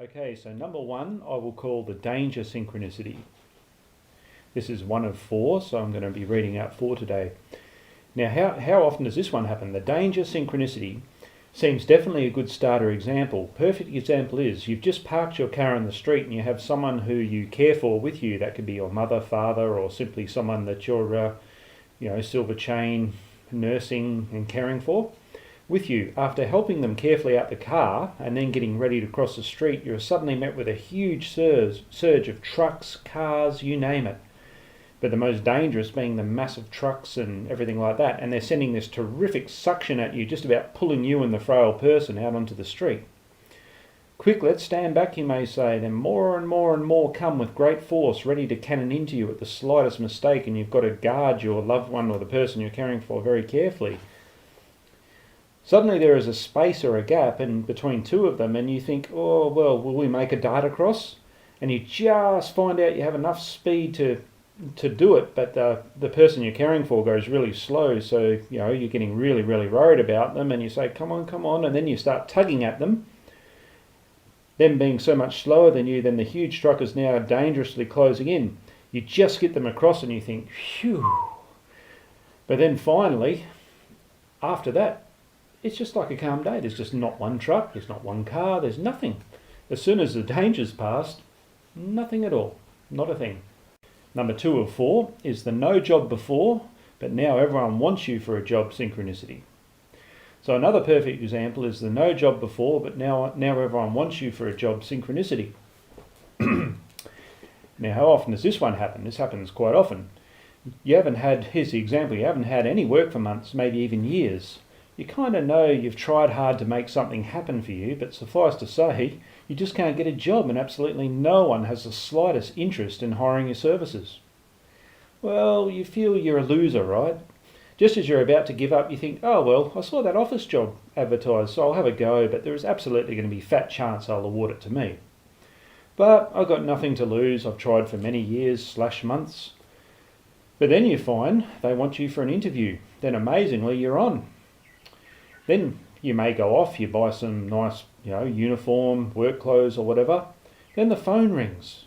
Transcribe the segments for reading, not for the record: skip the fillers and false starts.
Okay, so number one I will call the danger synchronicity. This is one of four, so I'm going to be reading out four today. Now, how often does this one happen? The danger synchronicity seems definitely a good starter example. Perfect example is you've just parked your car in the street and you have someone who you care for with you. That could be your mother, father, or simply someone that you're, silver chain nursing and caring for with you. After helping them carefully out the car and then getting ready to cross the street, you're suddenly met with a huge surge of trucks, cars, you name it. But the most dangerous being the massive trucks and everything like that. And they're sending this terrific suction at you, just about pulling you and the frail person out onto the street. Quick, let's stand back, you may say. Then more and more and more come with great force, ready to cannon into you at the slightest mistake, and you've got to guard your loved one or the person you're caring for very carefully. Suddenly there is a space or a gap in between two of them, and you think, oh, well, will we make a dart across? And you just find out you have enough speed to do it, but the person you're caring for goes really slow, so you're getting really, really worried about them, and you say, come on, and then you start tugging at them. Them being so much slower than you, then the huge truck is now dangerously closing in. You just get them across and you think, phew. But then finally, after that, it's just like a calm day. There's just not one truck, there's not one car, there's nothing. As soon as the danger's passed, nothing at all, not a thing. Number 2 of 4 is the no job before, but now everyone wants you for a job synchronicity. So another perfect example is the no job before, but now everyone wants you for a job synchronicity. Now, how often does this one happen? This happens quite often. Here's the example, you haven't had any work for months, maybe even years. You kind of know you've tried hard to make something happen for you, but suffice to say, you just can't get a job and absolutely no one has the slightest interest in hiring your services. Well, you feel you're a loser, right? Just as you're about to give up, you think, oh well, I saw that office job advertised, so I'll have a go, but there is absolutely going to be a fat chance they'll award it to me. But I've got nothing to lose, I've tried for many years/months. But then you find they want you for an interview. Then amazingly, you're on. Then you may go off, you buy some nice, uniform, work clothes or whatever. Then the phone rings.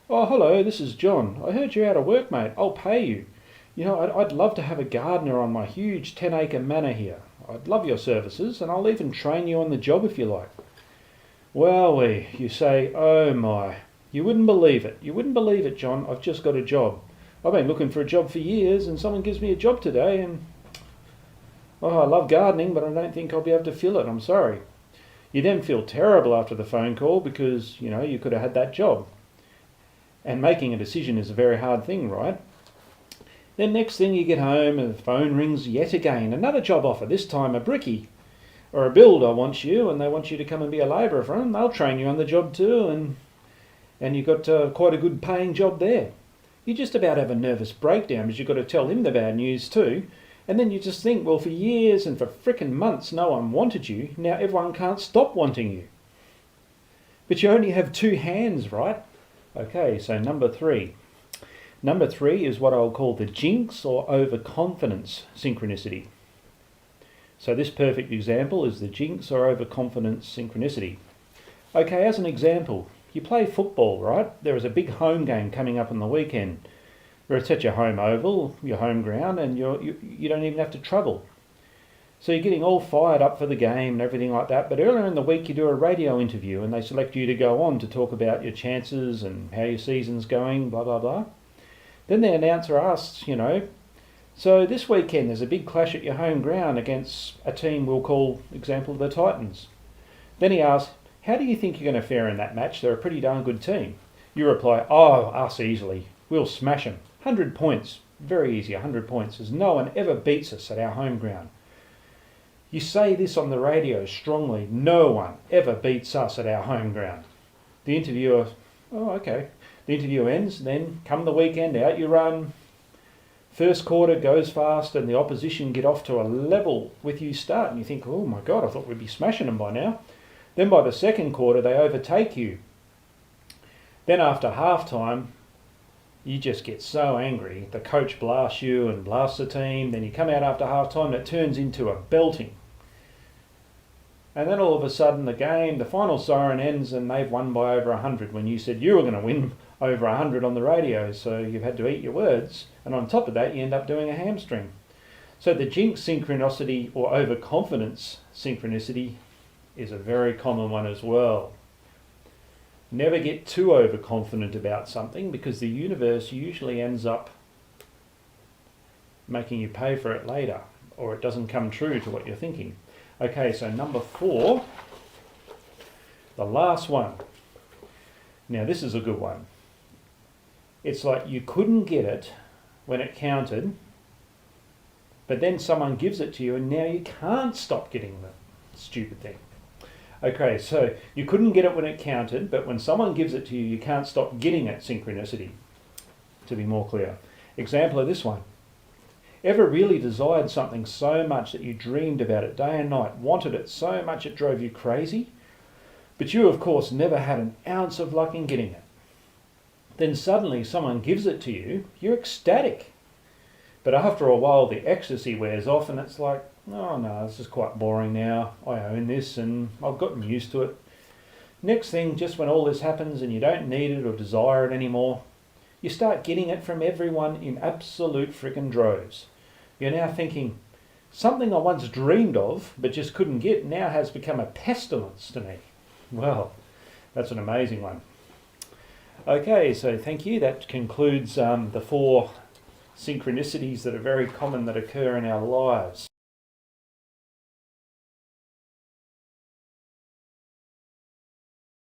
Oh, hello, this is John. I heard you're out of work, mate. I'll pay you. I'd love to have a gardener on my huge 10-acre manor here. I'd love your services, and I'll even train you on the job if you like. Well, you say, oh my, you wouldn't believe it. You wouldn't believe it, John. I've just got a job. I've been looking for a job for years, and someone gives me a job today, and oh, I love gardening, but I don't think I'll be able to fill it. I'm sorry. You then feel terrible after the phone call because, you could have had that job. And making a decision is a very hard thing, right? Then next thing you get home and the phone rings yet again. Another job offer, this time a brickie or a builder wants you and they want you to come and be a labourer for them. They'll train you on the job too and you've got quite a good paying job there. You just about have a nervous breakdown because you've got to tell him the bad news too. And then you just think, well, for years and for frickin' months no one wanted you. Now everyone can't stop wanting you. But you only have 2 hands, right? Okay, so number 3. Number 3 is what I'll call the jinx or overconfidence synchronicity. So this perfect example is the jinx or overconfidence synchronicity. Okay, as an example, you play football, right? There is a big home game coming up on the weekend. It's at your home oval, your home ground, and you don't even have to travel. So you're getting all fired up for the game and everything like that, but earlier in the week you do a radio interview and they select you to go on to talk about your chances and how your season's going, blah, blah, blah. Then the announcer asks, so this weekend there's a big clash at your home ground against a team we'll call, example, the Titans. Then he asks, how do you think you're going to fare in that match? They're a pretty darn good team. You reply, oh, us easily. We'll smash them. 100 points. Very easy, 100 points. As no one ever beats us at our home ground. You say this on the radio strongly. No one ever beats us at our home ground. The interviewer, oh, okay. The interview ends, then come the weekend, out you run. First quarter goes fast and the opposition get off to a level with you start. And you think, oh my God, I thought we'd be smashing them by now. Then by the second quarter, they overtake you. Then after halftime, you just get so angry. The coach blasts you and blasts the team. Then you come out after half time and it turns into a belting. And then all of a sudden the final siren ends and they've won by over 100 when you said you were going to win over 100 on the radio. So you've had to eat your words. And on top of that, you end up doing a hamstring. So the jinx synchronicity or overconfidence synchronicity is a very common one as well. Never get too overconfident about something, because the universe usually ends up making you pay for it later, or it doesn't come true to what you're thinking. Okay, so number 4, the last one. Now this is a good one. It's like you couldn't get it when it counted, but then someone gives it to you and now you can't stop getting the stupid thing. Okay, so you couldn't get it when it counted, but when someone gives it to you, you can't stop getting it. Synchronicity, to be more clear. Example of this one. Ever really desired something so much that you dreamed about it day and night, wanted it so much it drove you crazy, but you of course never had an ounce of luck in getting it. Then suddenly someone gives it to you, you're ecstatic. But after a while the ecstasy wears off and it's like, oh no, this is quite boring now. I own this and I've gotten used to it. Next thing, just when all this happens and you don't need it or desire it anymore, you start getting it from everyone in absolute frickin' droves. You're now thinking, something I once dreamed of but just couldn't get now has become a pestilence to me. Well, that's an amazing one. Okay, so thank you. That concludes the 4 synchronicities that are very common that occur in our lives.